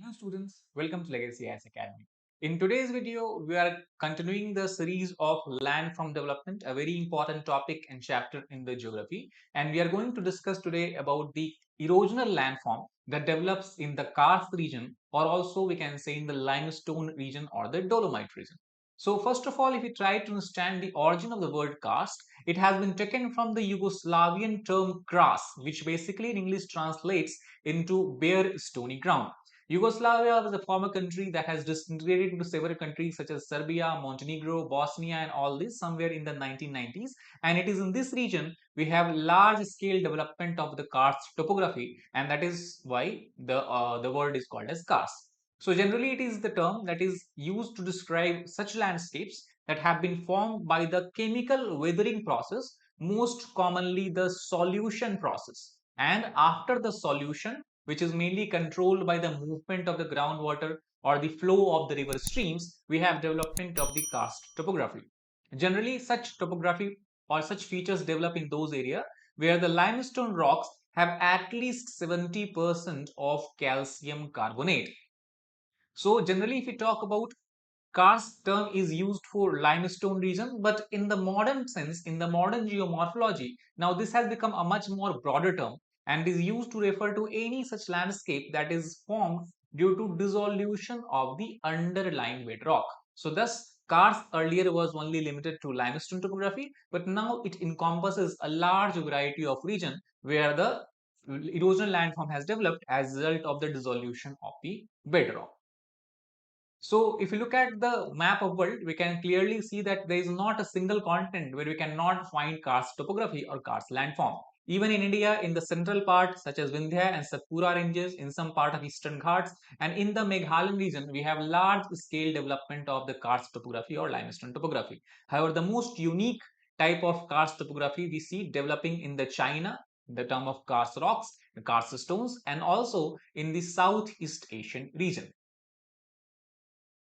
Hello students, welcome to Legacy IAS Academy. In today's video, we are continuing the series of landform development, a very important topic and chapter in the geography. And we are going to discuss today about the erosional landform that develops in the Karst region, or also we can say in the limestone region or the dolomite region. So first of all, if we try to understand the origin of the word karst, it has been taken from the Yugoslavian term kras, which basically in English translates into bare stony ground. Yugoslavia was a former country that has disintegrated into several countries such as Serbia, Montenegro, Bosnia, and all this somewhere in the 1990s. And it is in this region we have large scale development of the karst topography, and that is why the word is called as karst. So generally it is the term that is used to describe such landscapes that have been formed by the chemical weathering process, most commonly the solution process. And after the solution, which is mainly controlled by the movement of the groundwater or the flow of the river streams, we have development of the karst topography. Generally, such topography or such features develop in those areas where the limestone rocks have at least 70% of calcium carbonate. So generally, if we talk about karst term is used for limestone region, but in the modern sense, in the modern geomorphology, now this has become a much more broader term and is used to refer to any such landscape that is formed due to dissolution of the underlying bedrock. So thus, karst earlier was only limited to limestone topography, but now it encompasses a large variety of region where the erosional landform has developed as a result of the dissolution of the bedrock. So if you look at the map of world, we can clearly see that there is not a single continent where we cannot find karst topography or karst landform. Even in India, in the central part, such as Vindhya and Satpura ranges, in some part of Eastern Ghats, and in the Meghalayan region, we have large scale development of the karst topography or limestone topography. However, the most unique type of karst topography we see developing in the China, the term of karst rocks, the karst stones, and also in the Southeast Asian region.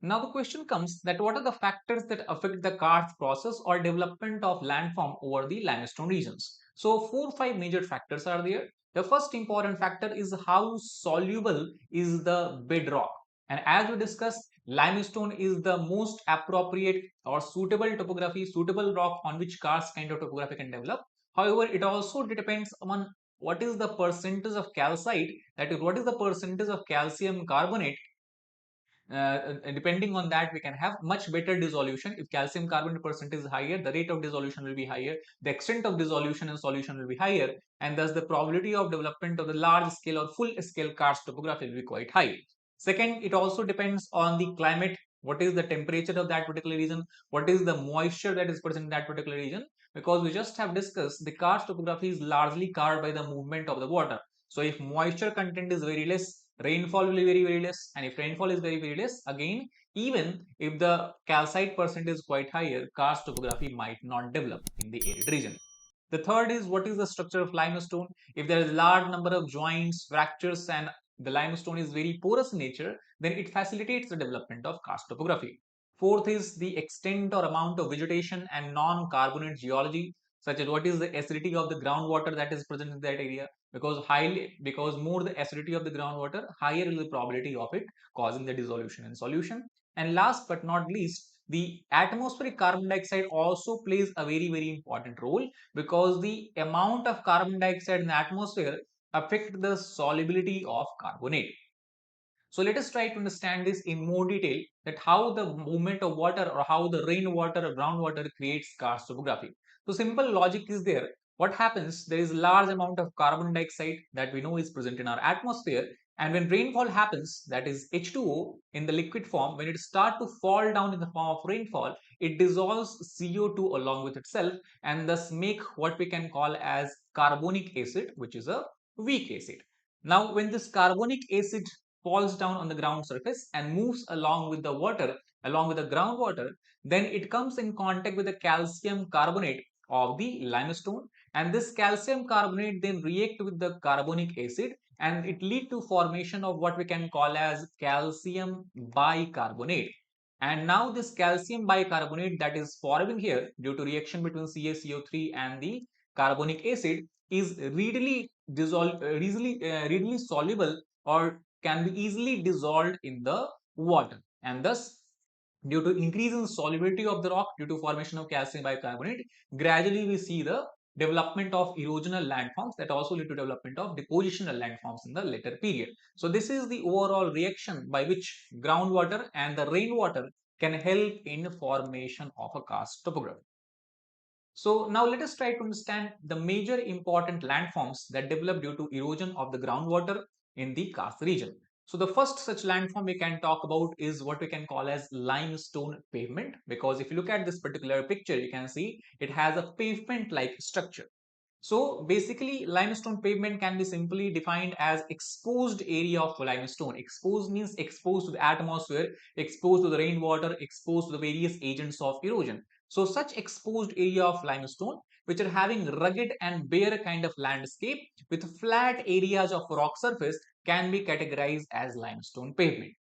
Now the question comes that what are the factors that affect the karst process or development of landform over the limestone regions? So 4 or 5 major factors are there. The first important factor is how soluble is the bedrock. And as we discussed, limestone is the most appropriate or suitable topography, suitable rock on which karst kind of topography can develop. However, it also depends on what is the percentage of calcite, that is what is the percentage of calcium carbonate. Depending on that, we can have much better dissolution. If calcium carbonate percentage is higher, the rate of dissolution will be higher, the extent of dissolution and solution will be higher, and thus the probability of development of the large scale or full scale karst topography will be quite high. Second, it also depends on the climate. What is the temperature of that particular region? What is the moisture that is present in that particular region? Because we just have discussed, the karst topography is largely carved by the movement of the water. So if moisture content is very less, rainfall will be very less, and if rainfall is very less, again, even if the calcite percent is quite higher, karst topography might not develop in the arid region. The third is what is the structure of limestone. If there is a large number of joints, fractures, and the limestone is very porous in nature, then it facilitates the development of karst topography. Fourth is the extent or amount of vegetation and non-carbonate geology, such as what is the acidity of the groundwater that is present in that area. Because more the acidity of the groundwater, higher is the probability of it causing the dissolution and solution. And last but not least, the atmospheric carbon dioxide also plays a very important role, because the amount of carbon dioxide in the atmosphere affect the solubility of carbonate. So let us try to understand this in more detail, that how the movement of water or how the rainwater or groundwater creates karst topography. So simple logic is there. What happens? There is a large amount of carbon dioxide that we know is present in our atmosphere, and when rainfall happens, that is H2O in the liquid form, when it starts to fall down in the form of rainfall, it dissolves CO2 along with itself and thus make what we can call as carbonic acid, which is a weak acid. Now when this carbonic acid falls down on the ground surface and moves along with the water, along with the groundwater, then it comes in contact with the calcium carbonate of the limestone, and this calcium carbonate then react with the carbonic acid, and it lead to formation of what we can call as calcium bicarbonate. And now this calcium bicarbonate that is forming here due to reaction between CaCO3 and the carbonic acid is readily readily soluble or can be easily dissolved in the water, and thus due to increase in solubility of the rock due to formation of calcium bicarbonate, gradually we see the development of erosional landforms that also lead to development of depositional landforms in the later period. So this is the overall reaction by which groundwater and the rainwater can help in formation of a karst topography. So now let us try to understand the major important landforms that develop due to erosion of the groundwater in the karst region. So the first such landform we can talk about is what we can call as limestone pavement, because if you look at this particular picture, you can see it has a pavement like structure. So basically, limestone pavement can be simply defined as exposed area of limestone. Exposed means exposed to the atmosphere, exposed to the rainwater, exposed to the various agents of erosion. So such exposed area of limestone which are having rugged and bare kind of landscape with flat areas of rock surface can be categorized as limestone pavement.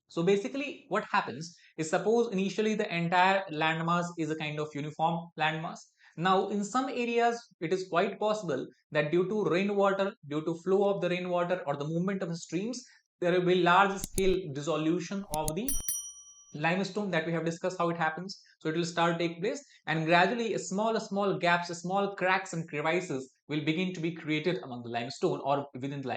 So basically what happens is, suppose initially the entire landmass is a kind of uniform landmass. Now in some areas it is quite possible that due to rainwater, due to flow of the rainwater or the movement of streams, there will be large scale dissolution of the limestone that we have discussed how it happens. So it will start to take place, and gradually small gaps, small cracks and crevices will begin to be created among the limestone or within the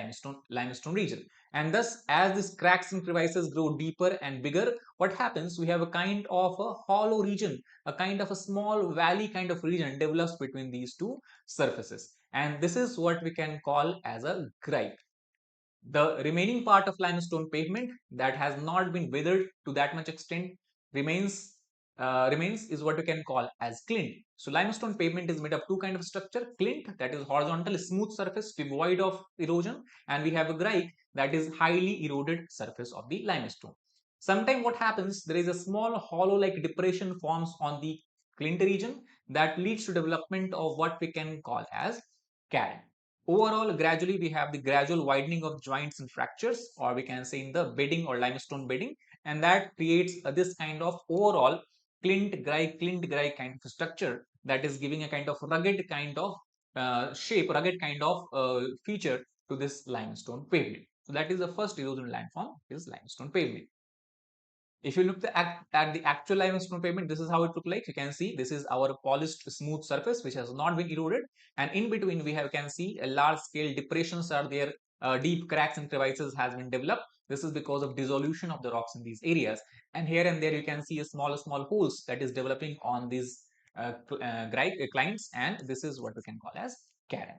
limestone region. And thus as these cracks and crevices grow deeper and bigger, what happens, we have a kind of a hollow region, a kind of a small valley kind of region develops between these two surfaces, and this is what we can call as a gripe. The remaining part of limestone pavement that has not been weathered to that much extent remains is what we can call as clint. So limestone pavement is made of two kind of structure: clint, that is horizontal smooth surface devoid of erosion, and we have a grike, that is highly eroded surface of the limestone. Sometimes what happens, there is a small hollow like depression forms on the clint region that leads to development of what we can call as cairn. Overall, gradually we have the gradual widening of joints and fractures, or we can say in the bedding or limestone bedding, and that creates this kind of overall clint grey kind of structure that is giving a kind of rugged kind of shape, rugged kind of feature to this limestone pavement. So that is the first erosion landform, is limestone pavement. If you look at the actual limestone pavement, this is how it look like. You can see this is our polished smooth surface which has not been eroded, and in between we have can see a large scale depressions are there, deep cracks and crevices has been developed. This is because of dissolution of the rocks in these areas, and here and there you can see a small holes that is developing on these clients, and this is what we can call as cairn.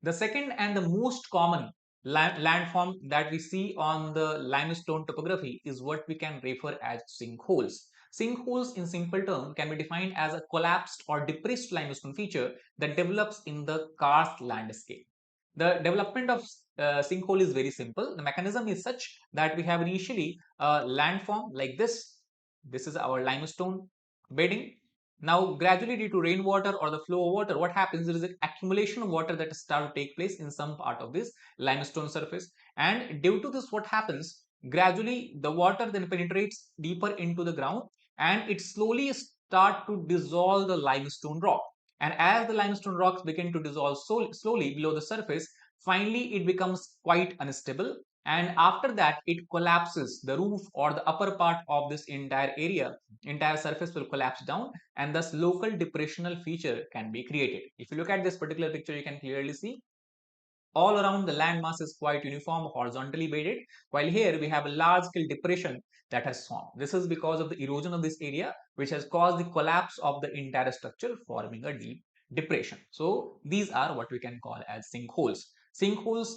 The second and the most common landform that we see on the limestone topography is what we can refer as sinkholes. Sinkholes in simple term can be defined as a collapsed or depressed limestone feature that develops in the karst landscape. The development of sinkhole is very simple. The mechanism is such that we have initially a landform like this. This is our limestone bedding. Now, gradually due to rainwater or the flow of water, what happens, there is an accumulation of water that start to take place in some part of this limestone surface. And due to this, what happens, gradually the water then penetrates deeper into the ground and it slowly start to dissolve the limestone rock. And as the limestone rocks begin to dissolve slowly below the surface, finally it becomes quite unstable. And after that, it collapses. The roof or the upper part of this entire surface will collapse down, and thus local depressional feature can be created. If you look at this particular picture, you can clearly see all around the landmass is quite uniform, horizontally bedded, while here we have a large scale depression that has formed. This is because of the erosion of this area, which has caused the collapse of the entire structure, forming a deep depression. So these are what we can call as sinkholes. Sinkholes,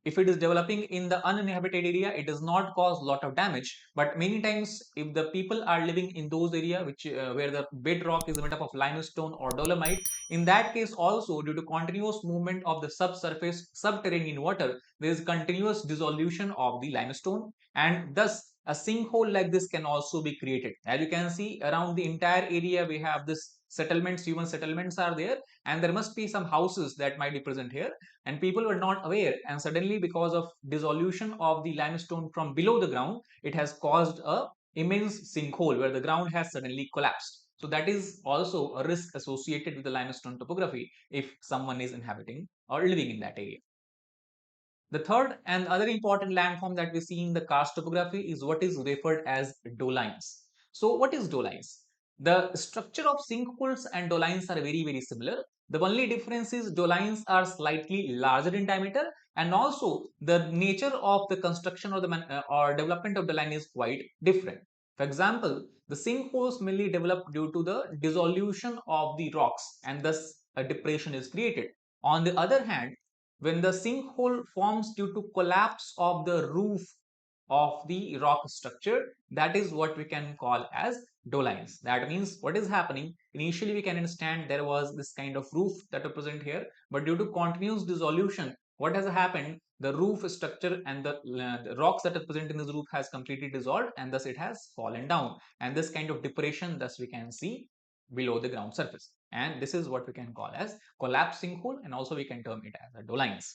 if it is developing in the uninhabited area, it does not cause a lot of damage, but many times if the people are living in those area which where the bedrock is made up of limestone or dolomite, in that case also, due to continuous movement of the subsurface subterranean water, there is continuous dissolution of the limestone, and thus a sinkhole like this can also be created. As you can see, around the entire area we have this settlements, human settlements are there, and there must be some houses that might be present here, and people were not aware, and suddenly because of dissolution of the limestone from below the ground, it has caused a immense sinkhole where the ground has suddenly collapsed. So that is also a risk associated with the limestone topography if someone is inhabiting or living in that area. The third and other important landform that we see in the karst topography is what is referred as dolines. So what is dolines? The structure of sinkholes and dolines are very, very similar. The only difference is dolines are slightly larger in diameter, and also the nature of the construction or the or development of the line is quite different. For example, the sinkholes mainly develop due to the dissolution of the rocks, and thus a depression is created. On the other hand, when the sinkhole forms due to collapse of the roof of the rock structure, that is what we can call as dolines. That means what is happening, initially we can understand there was this kind of roof that are present here, but due to continuous dissolution, what has happened, the roof structure and the rocks that are present in this roof has completely dissolved, and thus it has fallen down, and this kind of depression thus we can see below the ground surface, and this is what we can call as collapsed sinkhole, and also we can term it as a dolines.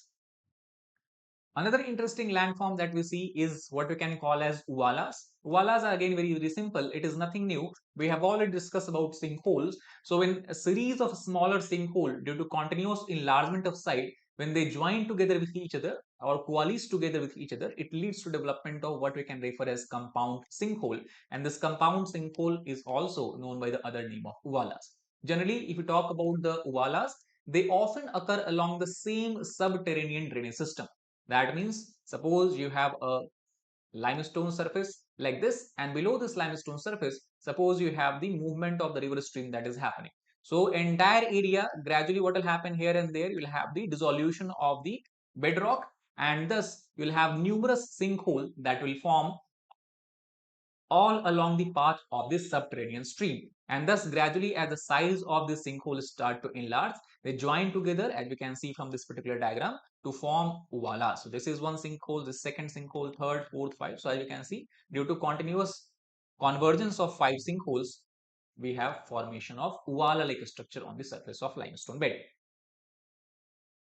Another interesting landform that we see is what we can call as Uwalas. Uwalas are again very, very simple. It is nothing new. We have already discussed about sinkholes. So when a series of smaller sinkhole due to continuous enlargement of site, when they join together with each other or coalesce together with each other, it leads to development of what we can refer as compound sinkhole. And this compound sinkhole is also known by the other name of Uwalas. Generally, if you talk about the Uwalas, they often occur along the same subterranean drainage system. That means suppose you have a limestone surface like this, and below this limestone surface, suppose you have the movement of the river stream that is happening. So entire area, gradually what will happen here and there, you will have the dissolution of the bedrock, and thus you will have numerous sinkhole that will form all along the path of this subterranean stream. And thus gradually as the size of this sinkhole start to enlarge, they join together, as we can see from this particular diagram, to form Uwala. So this is one sinkhole, this second sinkhole, third, fourth, five. So as you can see, due to continuous convergence of 5 sinkholes, we have formation of Uwala-like structure on the surface of limestone bed.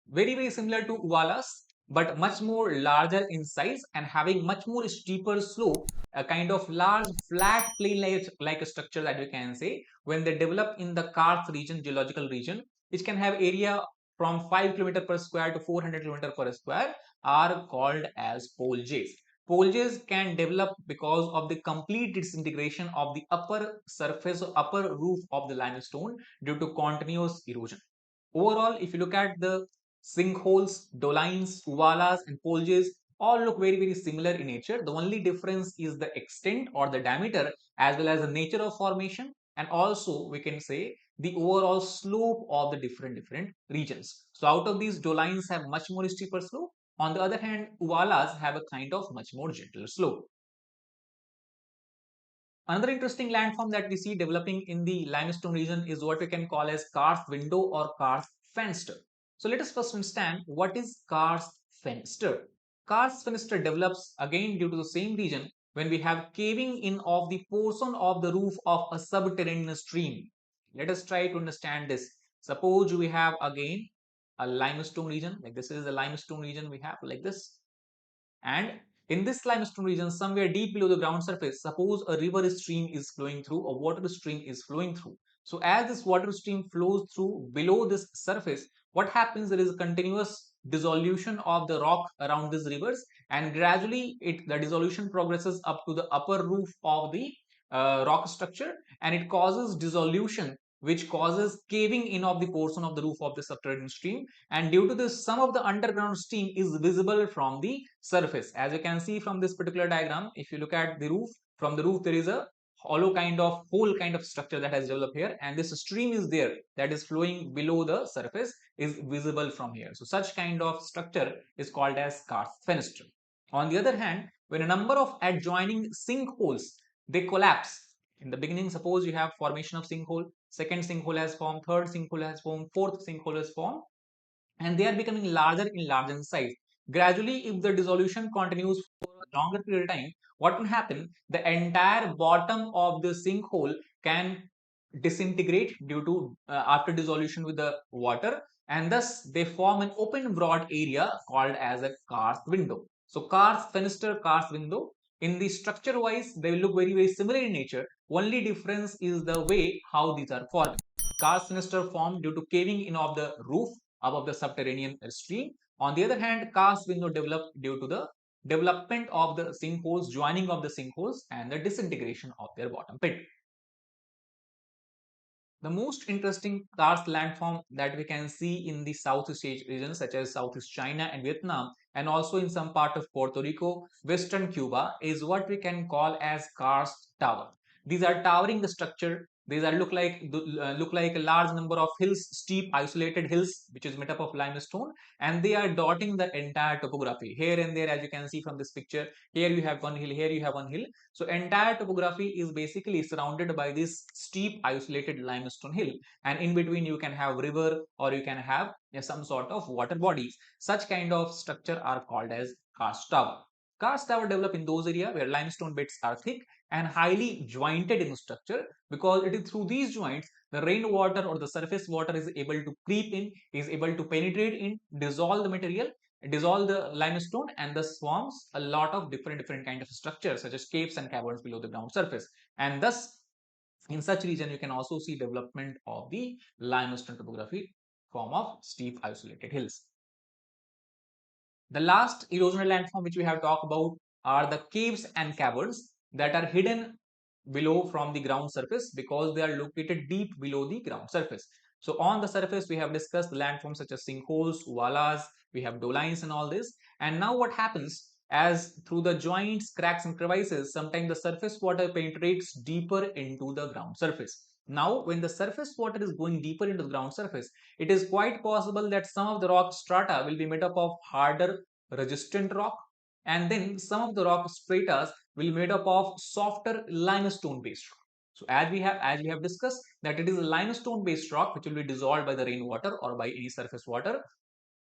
Very, very similar to Uwalas, but much more larger in size and having much more steeper slope, a kind of large flat plain like a structure that we can say, when they develop in the Karst region, geological region, which can have area from 5 km per square to 400 km per square, are called as Poljes. Poljes can develop because of the complete disintegration of the upper surface or upper roof of the limestone due to continuous erosion. Overall, if you look at the sinkholes, dolines, uvalas, and poljes, all look very, very similar in nature. The only difference is the extent or the diameter, as well as the nature of formation, and also we can say the overall slope of the different regions. So out of these, dolines have much more steeper slope. On the other hand, uvalas have a kind of much more gentler slope. Another interesting landform that we see developing in the limestone region is what we can call as karst window or karst fenster. So let us first understand what is karst fenster. Karst fenster develops again due to the same region when we have caving in of the portion of the roof of a subterranean stream. Let us try to understand this. Suppose we have again a limestone region, like this is the limestone region we have like this, and in this limestone region, somewhere deep below the ground surface, suppose a river stream is flowing through, a water stream is flowing through. So as this water stream flows through below this surface, what happens? There is a continuous dissolution of the rock around these rivers, and gradually the dissolution progresses up to the upper roof of the rock structure, and it causes dissolution, which causes caving in of the portion of the roof of the subterranean stream, and due to this, some of the underground steam is visible from the surface. As you can see from this particular diagram, if you look at the roof, from the roof there is a hollow kind of hole kind of structure that has developed here, and this stream is there that is flowing below the surface is visible from here. So such kind of structure is called as karst fenster. On the other hand, when a number of adjoining sinkholes they collapse in the beginning, suppose you have formation of sinkhole, second sinkhole has formed, third sinkhole has formed, fourth sinkhole has formed, and they are becoming larger in size. Gradually, if the dissolution continues for a longer period of time, what will happen? The entire bottom of the sinkhole can disintegrate due to after dissolution with the water, and thus they form an open broad area called as a karst window. So karst fenster, karst window, in the structure wise they will look very, very similar in nature. Only difference is the way how these are formed. Karst fenster formed due to caving in of the roof above the subterranean stream, On the other hand, karst window develop due to the development of the sinkholes, joining of the sinkholes, and the disintegration of their bottom pit. The most interesting karst landform that we can see in the Southeast Asia region, such as Southeast China and Vietnam, and also in some part of Puerto Rico, Western Cuba, is what we can call as karst tower. These are towering structure. These are look like a large number of hills, steep isolated hills, which is made up of limestone, and they are dotting the entire topography. Here and there, as you can see from this picture, here you have one hill, here you have one hill. So entire topography is basically surrounded by this steep isolated limestone hill, and in between you can have river or you can have some sort of water bodies. Such kind of structure are called as karst tower. Karst tower develop in those areas where limestone beds are thick and highly jointed in structure, because it is through these joints the rainwater or the surface water is able to creep in, is able to penetrate in, dissolve the material, dissolve the limestone, and thus forms a lot of different kind of structures such as caves and caverns below the ground surface. And thus in such region you can also see development of the limestone topography form of steep isolated hills. The last erosional landform which we have talked about are the caves and caverns that are hidden below from the ground surface because they are located deep below the ground surface. So on the surface we have discussed the landforms such as sinkholes, uwalas, we have dolines and all this. And now what happens, as through the joints, cracks and crevices, sometimes the surface water penetrates deeper into the ground surface. Now when the surface water is going deeper into the ground surface, it is quite possible that some of the rock strata will be made up of harder resistant rock, and then some of the rock stratas will be made up of softer limestone based rock. So as we have discussed that it is a limestone based rock which will be dissolved by the rainwater or by any surface water.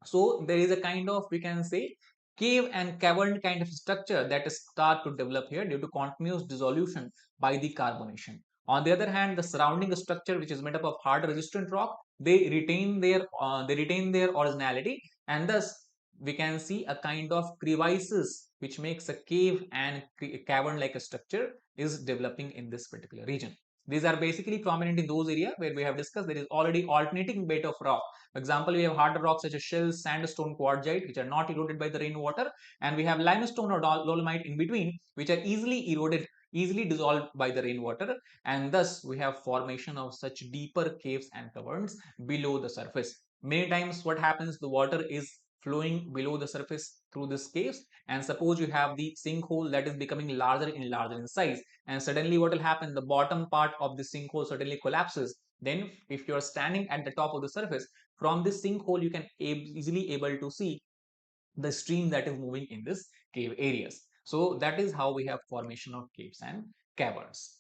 So there is a kind of, we can say, cave and cavern kind of structure that is start to develop here due to continuous dissolution by the carbonation. On the other hand, the surrounding structure which is made up of hard resistant rock, they retain their originality, and thus we can see a kind of crevices which makes a cave and cavern like a structure is developing in this particular region. These are basically prominent in those areas where we have discussed there is already alternating bed of rock. For example, we have harder rocks such as shells, sandstone, quartzite, which are not eroded by the rainwater, and we have limestone or dolomite in between, which are easily eroded, easily dissolved by the rainwater, and thus we have formation of such deeper caves and caverns below the surface. Many times what happens, the water is flowing below the surface through these caves, and suppose you have the sinkhole that is becoming larger and larger in size, and suddenly what will happen, the bottom part of the sinkhole suddenly collapses. Then if you are standing at the top of the surface, from this sinkhole you can easily able to see the stream that is moving in this cave areas. So that is how we have formation of caves and caverns.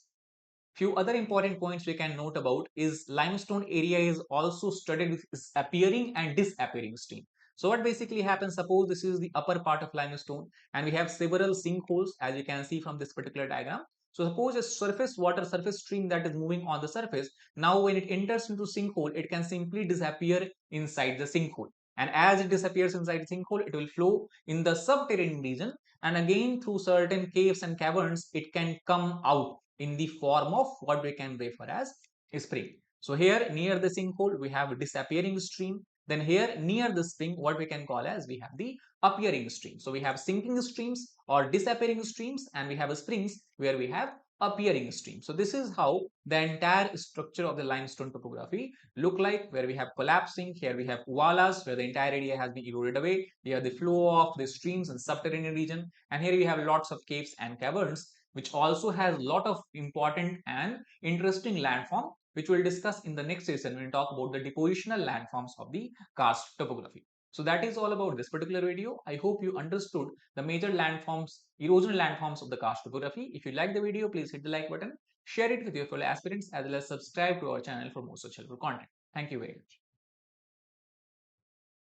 Few other important points we can note about is limestone area is also studied with appearing and disappearing stream. So what basically happens, suppose this is the upper part of limestone and we have several sinkholes as you can see from this particular diagram. So suppose a surface stream that is moving on the surface, now when it enters into sinkhole, it can simply disappear inside the sinkhole. And as it disappears inside the sinkhole, it will flow in the subterranean region, and again through certain caves and caverns, it can come out in the form of what we can refer as a spring. So here near the sinkhole we have a disappearing stream. Then here near the spring what we can call as we have the appearing stream. So we have sinking streams or disappearing streams, and we have springs where we have appearing stream. So this is how the entire structure of the limestone topography look like, where we have collapsing, here we have uwalas where the entire area has been eroded away, here the flow of the streams in subterranean region, and here we have lots of caves and caverns, which also has a lot of important and interesting landform, which we'll discuss in the next session when we talk about the depositional landforms of the karst topography. So that is all about this particular video. I hope you understood the major landforms, erosional landforms of the karst topography. If you like the video, please hit the like button, share it with your fellow aspirants, as well as subscribe to our channel for more such helpful content. Thank you very much.